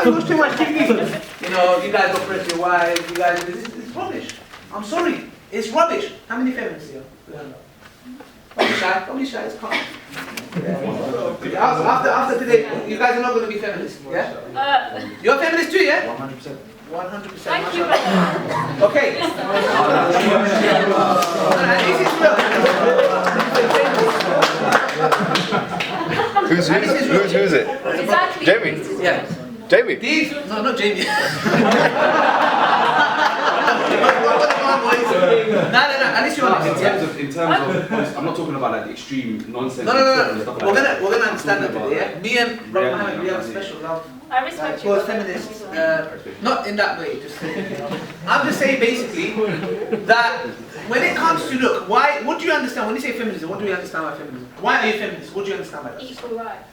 I watch too much TV. You know, you guys oppress your wives, you guys, it's rubbish. I'm sorry, it's rubbish. How many feminists here? Don't be shy, it's calm. Yeah. After today, you guys are not going to be feminists, yeah? You're a feminist too, yeah? 100%. 100%. Thank you. Okay. Who's it? Exactly. Jamie? Yeah. Jamie? No, not Jamie. No, at least you're honest. In terms of, I'm not talking about like the extreme nonsense. No. We're gonna understand that bit, yeah? Me and Brother Mohammed, we have a special love. I respect you. For feminists, not in that way, just I'm just saying basically that when it comes to look, what do you understand when you say feminism? What do you understand by feminism? Why are you feminists? What do you understand by that? Equal rights.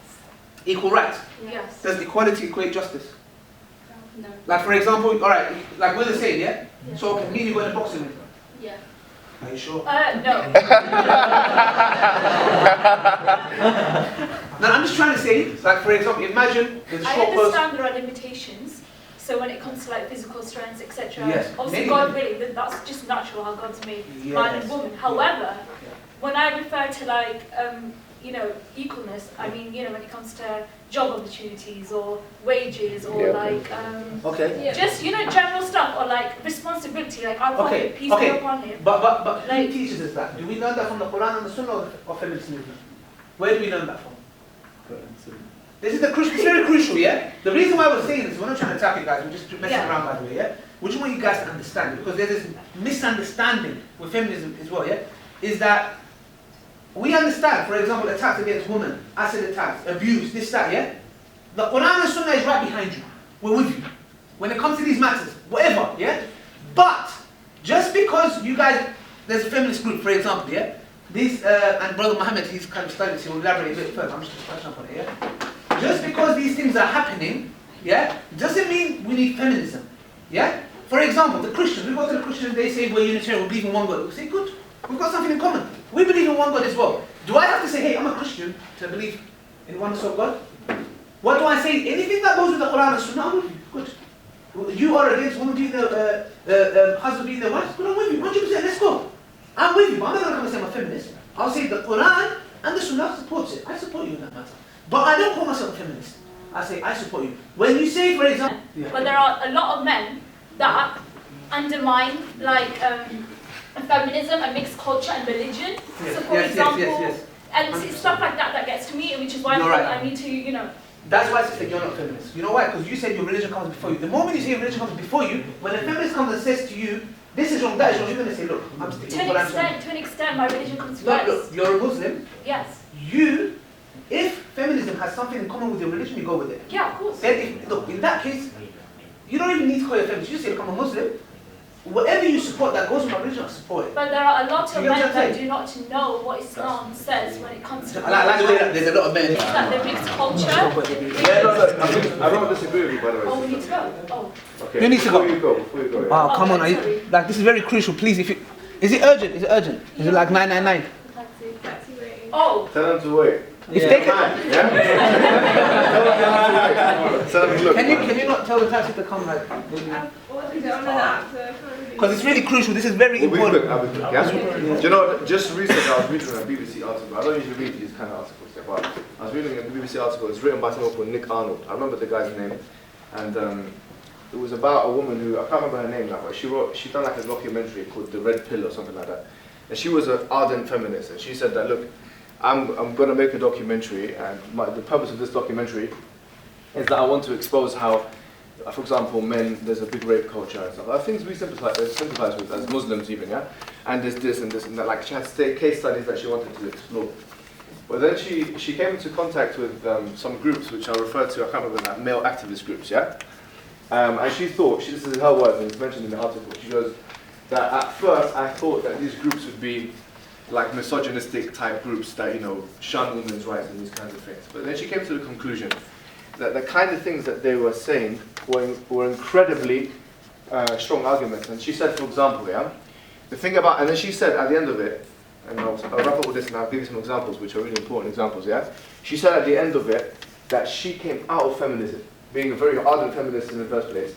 Equal rights. Yes. Does equality equate justice? No. Like for example, alright, like we're the same, yeah? So okay, me and you go in a boxing ring. Yeah. Are you sure? No. Now I'm just trying to say, like for example, imagine there's a I short person. understand there are limitations. So when it comes to like physical strength, etc. Yes. Obviously, God really, that's just natural how God's made man and woman. However, when I refer to like you know, equalness, I mean, you know, when it comes to job opportunities or wages or like just, you know, general stuff or like responsibility, like I'll call it peace be upon him. But who teaches us that? Do we learn that from the Quran and the Sunnah or feminist movement? Where do we learn that from? This is it's very crucial, yeah? The reason why we're saying this, we're not trying to attack you guys, we're just messing around by the way, yeah? We just want you guys to understand it, because there's this misunderstanding with feminism as well, yeah? Is that we understand, for example, attacks against women, acid attacks, abuse, this, that, yeah? The Quran and Sunnah is right behind you. We're with you. When it comes to these matters, whatever, yeah? But, just because you guys, there's a feminist group, for example, yeah? These, and Brother Mohammed, he's kind of studied, so he'll elaborate a bit further. I'm just touching up on it, yeah? Just because these things are happening, yeah, doesn't mean we need feminism, yeah? For example, the Christians, we go to the Christians, they say we're Unitarian, we believe in one God. We say, good, we've got something in common. We believe in one God as well. Do I have to say, hey, I'm a Christian to believe in oneness of God? What do I say? Anything that goes with the Quran and Sunnah, I'm with you, good. You are against women being the husband being their wife, good, I'm with you, 100%, let's go. I'm with you, but I'm not going to come and say I'm a feminist. I'll say the Quran and the Sunnah supports it. I support you in that matter. But I don't call myself a feminist. I say I support you. When you say, for example... But there are a lot of men that undermine like feminism and mixed culture and religion. So for example, and it's stuff like that that gets to me, which is why I need to, you know... That's why I say you're not a feminist. You know why? Because you said your religion comes before you. The moment you say your religion comes before you, when a feminist comes and says to you, this is wrong, that is wrong, you're going to say, look, I'm sticking to an extent, my religion comes first. Look, you're a Muslim. Yes. If feminism has something in common with your religion, you go with it. Yeah, of course. Then look, in that case, you don't even need to call yourself a feminist. You just say, look, I'm a Muslim. Whatever you support that goes with my religion, I support it. But there are a lot of men that do not know what Islam says when it comes to... I like the way that there's a lot of men. That the mixed culture... I don't disagree with you, by the way. Oh, we need to go. Oh. Okay. You need to go. Before you go. Yeah. Oh, come on. Like, this is very crucial. Please, if you... Is it urgent? Is it urgent? Is it like 999? Oh. Tell them to wait. If they can... Can you not tell the taxi to come like... Because it's really crucial. This is very important. Do you know, just recently I was reading a BBC article. I don't usually read these kind of articles, but I was reading a BBC article. It's written by someone called Nick Arnold. I remember the guy's name, and it was about a woman who, I can't remember her name now, but she done like a documentary called The Red Pill or something like that. And she was an ardent feminist, and she said that, look, I'm going to make a documentary, and the purpose of this documentary is that I want to expose how, for example, men, there's a big rape culture and stuff. Things we sympathize with as Muslims even, yeah? And there's this and that. Like, she had case studies that she wanted to explore. But then she came into contact with some groups which I refer to, I can't remember that, male activist groups, yeah? And she thought, this is her words, and it's mentioned in the article, she goes, that at first I thought that these groups would be like misogynistic type groups that, you know, shun women's rights and these kinds of things. But then she came to the conclusion that the kind of things that they were saying were incredibly strong arguments. And she said, for example, yeah, the thing about, and then she said at the end of it, and I'll wrap up with this and I'll give you some examples which are really important examples, yeah? She said at the end of it that she came out of feminism. being a very ardent feminist in the first place.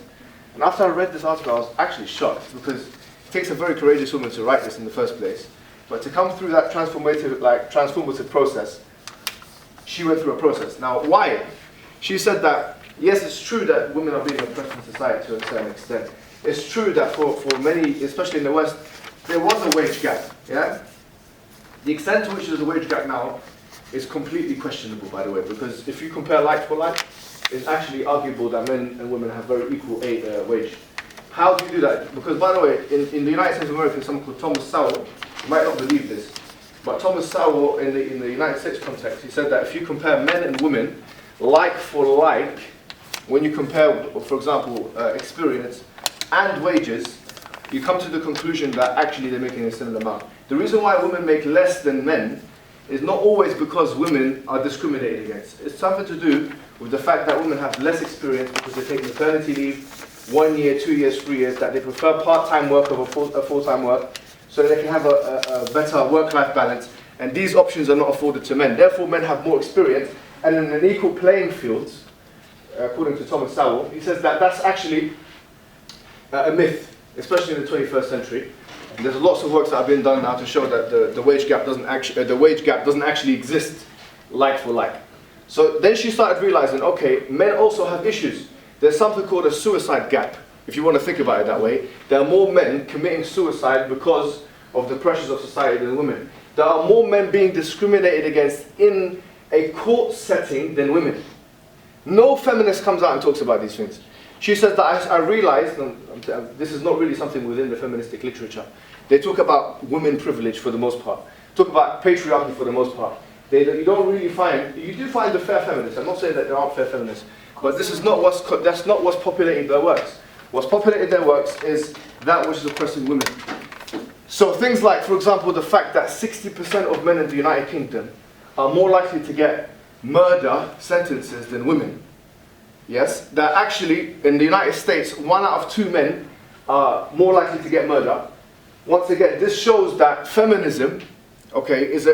And after I read this article, I was actually shocked, because it takes a very courageous woman to write this in the first place. But to come through that transformative process, she went through a process. Now, why? She said that, yes, it's true that women are being oppressed in society to a certain extent. It's true that for many, especially in the West, there was a wage gap, yeah? The extent to which there's a wage gap now is completely questionable, by the way, because if you compare like for like, it's actually arguable that men and women have very equal wage. How do you do that? Because, by the way, in the United States of America, someone called Thomas Sowell, you might not believe this, but Thomas Sowell, in the United States context, he said that if you compare men and women like for like, when you compare, for example, experience and wages, you come to the conclusion that actually they're making a similar amount. The reason why women make less than men is not always because women are discriminated against. It's something to do with the fact that women have less experience because they take maternity leave, 1 year, 2 years, 3 years, that they prefer part-time work over full-time work, so that they can have a better work-life balance, and these options are not afforded to men. Therefore, men have more experience, and in an equal playing field, according to Thomas Sowell, he says that that's actually a myth, especially in the 21st century. And there's lots of works that have been done now to show that the wage gap doesn't actually exist like for like. So then she started realizing, okay, men also have issues. There's something called a suicide gap, if you want to think about it that way. There are more men committing suicide because of the pressures of society than women. There are more men being discriminated against in a court setting than women. No feminist comes out and talks about these things. She says that I realized, and this is not really something within the feministic literature, they talk about women privilege for the most part, talk about patriarchy for the most part. You don't really find, you do find the fair feminists. I'm not saying that there aren't fair feminists, but this is not that's not what's populating their works. What's populating their works is that which is oppressing women. So things like, for example, the fact that 60% of men in the United Kingdom are more likely to get murder sentences than women. Yes, that actually in the United States, 1 out of 2 men are more likely to get murder. Once again, this shows that feminism, okay, as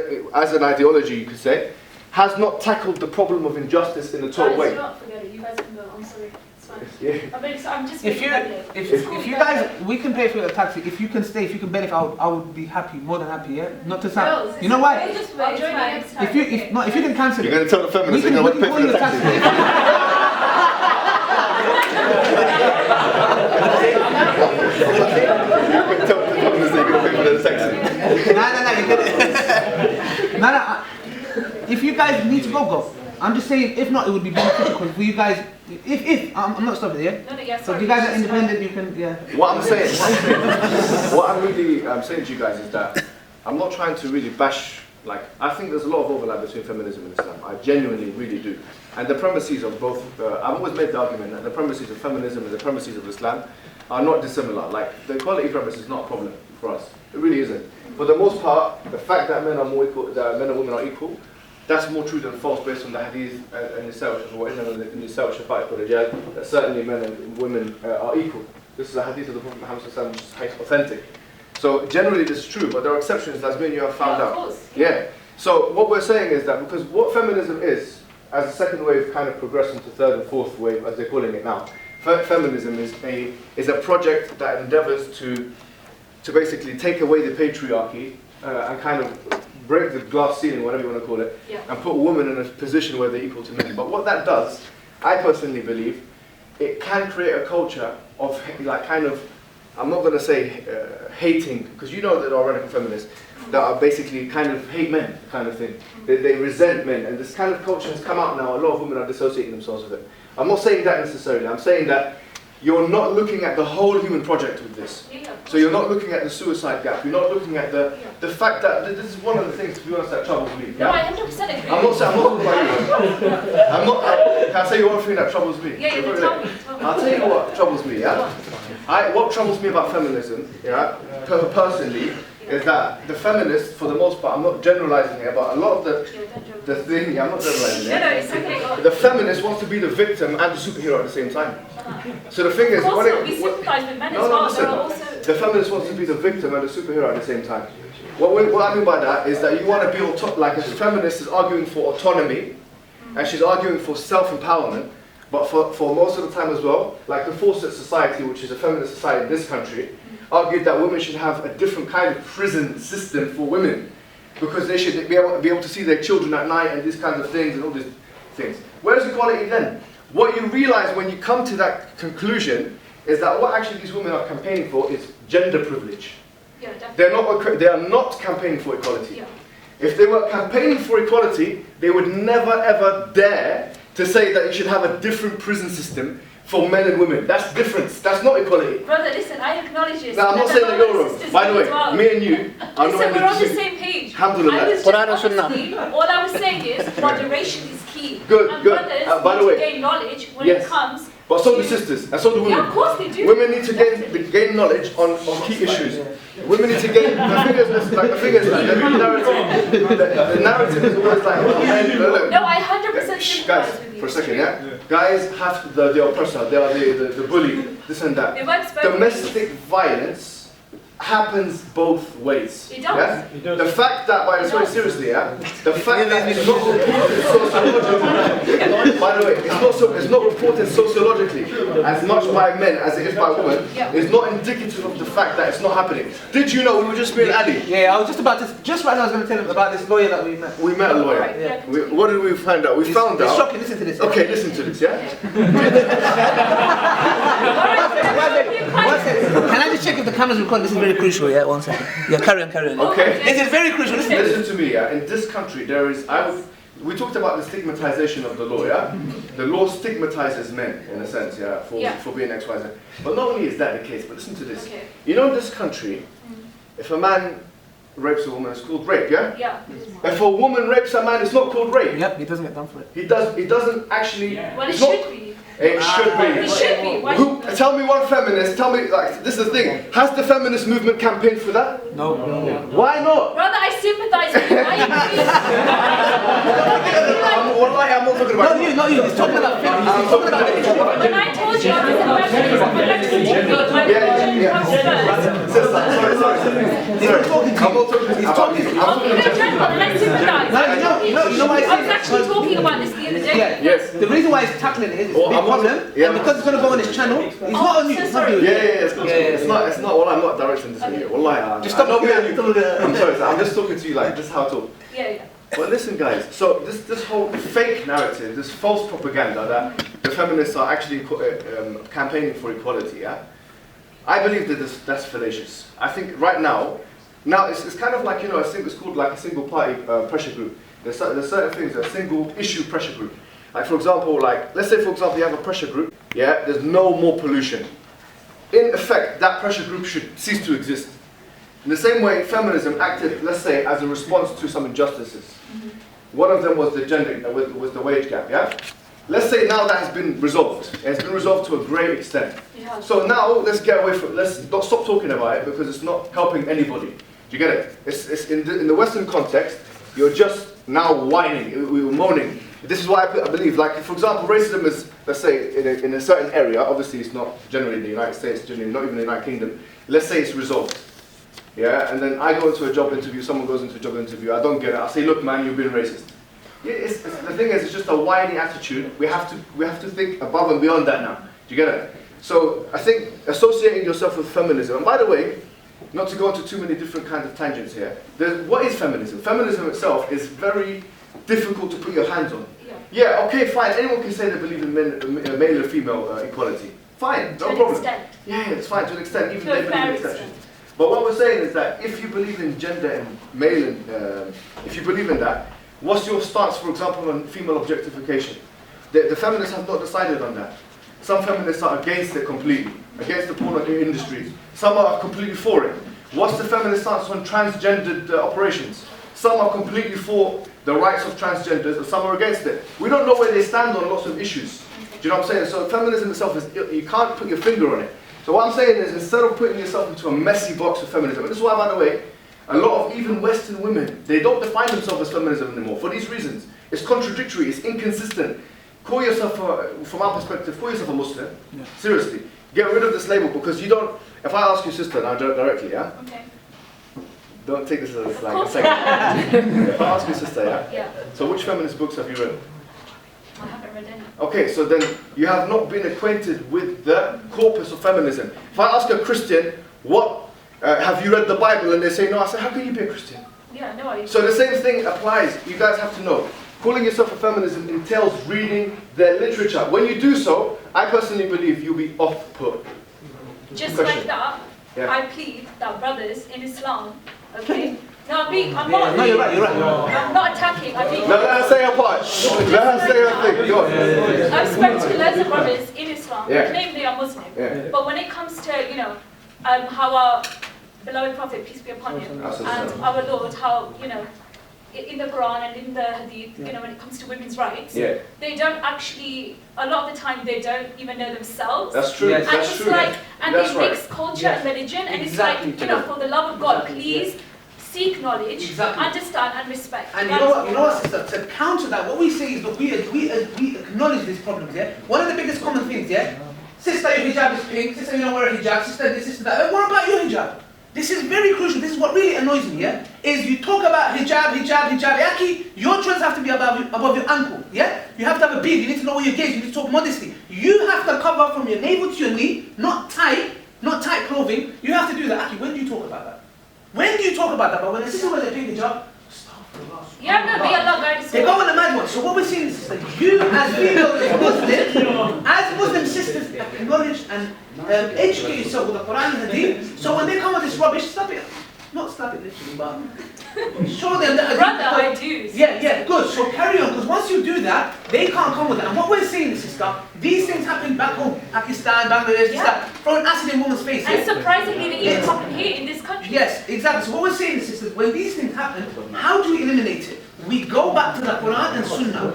an ideology, you could say, has not tackled the problem of injustice in a total way. Forget it. You guys can go. I'm sorry. It's fine. Yeah. I'm just. If you guys, we can pay for your taxi. If you can stay, if you can benefit, I would be happy, more than happy. Yeah, not to sound. You know why? I'll join you next time. If you can cancel it, You're going to tell the feminists we they're going to can pay for call the you a taxi. Tell the feminists they're going to pay for the taxi. No. If you guys need to go. I'm just saying, if not, it would be beneficial because for you guys. If I'm not stopping there. No, yeah, So sorry. if you guys are independent, you can, yeah. What I'm saying, what I'm really saying to you guys is that I'm not trying to really bash, like, I think there's a lot of overlap between feminism and Islam. I genuinely really do. And the premises of both, I've always made the argument that the premises of feminism and the premises of Islam are not dissimilar. Like, the equality premise is not a problem for us. It really isn't. For the most part, the fact that men are more equal, that men and women are equal, that's more true than false based on the hadith and that certainly men and women are equal. This is a hadith of the Prophet Muhammad which is authentic. So generally this is true, but there are exceptions as many you have found out. Of course. Yeah. So what we're saying is that because what feminism is, as a second wave kind of progressing to third and fourth wave, as they're calling it now, feminism is a project that endeavors to basically take away the patriarchy and kind of break the glass ceiling, whatever you want to call it, and put women in a position where they're equal to men. But what that does, I personally believe, it can create a culture of like kind of, I'm not going to say hating, because you know that there are radical feminists that are basically kind of hate men kind of thing. They resent men, and this kind of culture has come out now. A lot of women are dissociating themselves with it. I'm not saying that necessarily. I'm saying that you're not looking at the whole human project with this. So you're not looking at the suicide gap. You're not looking at the fact that this is one of the things, to be honest, that troubles me. No, I 100% agree. I'm not talking about you. Can I say one thing that troubles me? Yeah, tell me. I'll tell you what troubles me, yeah? What troubles me about feminism, yeah, personally, is that the feminists, for the most part, I'm not generalizing here, but a lot of the thing, I'm not generalizing here. No, it's okay. The feminist wants to be the victim and the superhero at the same time. So the thing is, we sympathize with men as well. There are also... The feminist wants to be the victim and the superhero at the same time. What I mean by that is that you want to be like a feminist is arguing for autonomy, and she's arguing for self-empowerment, but for most of the time as well, like the Fawcett Society, which is a feminist society in this country, argued that women should have a different kind of prison system for women, because they should be able to see their children at night and these kinds of things and all these things. Where's equality then? What you realize when you come to that conclusion is that what actually these women are campaigning for is gender privilege. Yeah, definitely. They are not campaigning for equality. Yeah. If they were campaigning for equality, they would never ever dare to say that you should have a different prison system for men and women. That's difference. That's not equality. Brother, listen, I acknowledge this. No, I'm not saying that you're wrong. By the way, me and you are not listen, in we're on the the same page. Alhamdulillah. I was just honestly, all I was saying is moderation is key. Good, and good. brothers By the need way, to gain knowledge when yes. it comes. But so do sisters, and so do women. Yeah, of course they do. Women need to gain knowledge on key issues. Women need to gain, the narrative is always like, oh, men, look. No, I 100% sympathize Guys, with you. for a second, yeah? Guys have the oppressor, they are the bully, this and that. They weren't spoken. Domestic violence happens both ways. It does. Yeah? It does. The fact that, seriously, yeah? The fact that it's not reported sociologically, by the way, it's not reported sociologically as much by men as it is by women, is not indicative of the fact that it's not happening. Did you know we were just being Ali? Yeah, I was just about to, just right now I was going to tell him about this lawyer that we met. We met a lawyer. Right, yeah. What did we find out? We found It's out. shocking, listen to this. Okay, listen to this, yeah? One second. Can I just check if the camera's recording? This is very crucial, yeah? 1 second. Yeah, carry on. Okay. This is very crucial, listen. Listen to me, yeah? In this country, there is, we talked about the stigmatization of the law, yeah? The law stigmatizes men, in a sense, yeah, for being XYZ. But not only is that the case, but listen to this. Okay. You know, in this country, if a man rapes a woman, it's called rape, yeah? Yeah. If a woman rapes a man, it's not called rape. Yep, he doesn't get done for it. He doesn't actually... Well, it it's not- should be. It should be. It should be. Why Tell me one feminist, tell me, like, this is the thing. Has the feminist movement campaigned for that? No. Why not? Brother, I sympathize with you. Why Wallahi, I'm not talking about Not you, he's talking about feminism. He's talking about it. When I told you I was in feminism, but let's continue. My religion comes first. Sister, sorry. He's not talking to you. I'm not talking to you. He's talking to you. Okay, no, gentlemen, let's sympathize. You know why I was actually talking about this the other day. Yeah. Yes. The reason why he's tackling it is it's a big problem, and because it's going to go on his channel, he's not on you. so It's not sorry. you. It's not, well, I'm not directing this video. Wallahi, Just stop I'm it. sorry, sir, I'm just talking to you like, this is how I talk. Yeah. But listen guys, so this whole fake narrative, this false propaganda that the feminists are actually campaigning for equality, yeah? I believe that that's fallacious. I think right now it's kind of like, you know, it's called like a single party pressure group. There's certain things, a single issue pressure group. Like for example, let's say for example you have a pressure group, yeah, there's no more pollution. In effect, that pressure group should cease to exist. In the same way, feminism acted, let's say, as a response to some injustices. One of them was the gender, was the wage gap, yeah? Let's say now that has been resolved. It's been resolved to a great extent. Yeah. So now, let's get away from, let's not stop talking about it because it's not helping anybody. Do you get it? It's in the Western context, you're just now whining, we were moaning. This is why I believe, like, for example, racism is, let's say, in a certain area, obviously it's not generally in the United States, generally not even the United Kingdom, let's say it's resolved. Yeah, and then I go into a job interview, someone goes into a job interview, I don't get it, I say, look man, you've been racist. The thing is, it's just a whiny attitude. We have to think above and beyond that now. Do you get it? So I think associating yourself with feminism, and by the way, not to go into too many different kinds of tangents here, what is feminism? Feminism itself is very difficult to put your hands on. Yeah, okay, fine, anyone can say they believe in male and female equality. Fine, no problem. Extent. Yeah, it's fine to an extent, even To a they believe in fair exceptions. extent. But what we're saying is that if you believe in gender and male, and if you believe in that, what's your stance, for example, on female objectification? The feminists have not decided on that. Some feminists are against it completely, against the porn industries. Some are completely for it. What's the feminist stance on transgendered operations? Some are completely for the rights of transgenders, and some are against it. We don't know where they stand on lots of issues. Do you know what I'm saying? So feminism itself is, you can't put your finger on it. So what I'm saying is, instead of putting yourself into a messy box of feminism, and this is why, by the way, a lot of even Western women, they don't define themselves as feminism anymore, for these reasons. It's contradictory, it's inconsistent. Call yourself, from our perspective, call yourself a Muslim. Yeah. Seriously. Get rid of this label, because you don't, if I ask your sister now directly, yeah? Okay. Don't take this as like a second. If I ask your sister, yeah? Yeah. So which feminist books have you read? I haven't read any. Okay, so then you have not been acquainted with the corpus of feminism. If I ask a Christian, what have you read the Bible, and they say no, I say, how can you be a Christian? Yeah, no, I. So the same thing applies. You guys have to know. Calling yourself a feminist entails reading their literature. When you do so, I personally believe you'll be off-put. Just Question. like that, Yeah. I plead that brothers in Islam, okay? No, I'm not. No, you're right, you're right. I'm not attacking. I think. No, let her say her part. Let her say her thing. Go on. I've spoken to loads of brothers in Islam, Yeah. claim they are Muslim. Yeah. But when it comes to, you know, how our beloved Prophet, peace be upon him, and our Lord, how, you know, in the Quran and in the Hadith, you know, when it comes to women's rights, Yeah. they don't actually, a lot of the time, they don't even know themselves. That's true. Yes. And That's it's true. like, and That's they right. mix culture Yes. and religion, and Exactly. it's like, you know, for the love of God, Exactly. please seek knowledge, Exactly. understand, and respect. And That you know is what, all. sister, to counter that, what we say is that we acknowledge these problems, yeah? One of the biggest common things, yeah? Sister, your hijab is pink, sister, you don't wear a hijab, sister this, sister that. What about your hijab? This is very crucial, this is what really annoys me, yeah? Is you talk about hijab, yaki, your trends have to be above your ankle, yeah? You have to have a beard, you need to know where your gaze, you need to talk modesty. You have to cover from your navel to your knee, not tight clothing. You have to do that. Aki, when do you talk about that? When do you talk about that? But when a sister wears a pink hijab, Yeah, no, be Allah guide us they all. go on the mad one. So what we're seeing is that you, as females, as Muslim sisters, acknowledge and educate yourself with the Quran and Hadith. So when they come with this rubbish, stop it. Not stop it literally, but show them that. Brother, I do. Yeah, good. So carry on, because once you do that, they can't come with it. And what we're seeing is, sister, these things happen back home, Pakistan, Bangladesh, this, that, throwing acid in women's face. And Yeah? surprisingly, they even happen here in this country. Yes, exactly. So what we're saying is, sisters, when these things happen, how do we eliminate it? We go back to the Quran and Sunnah.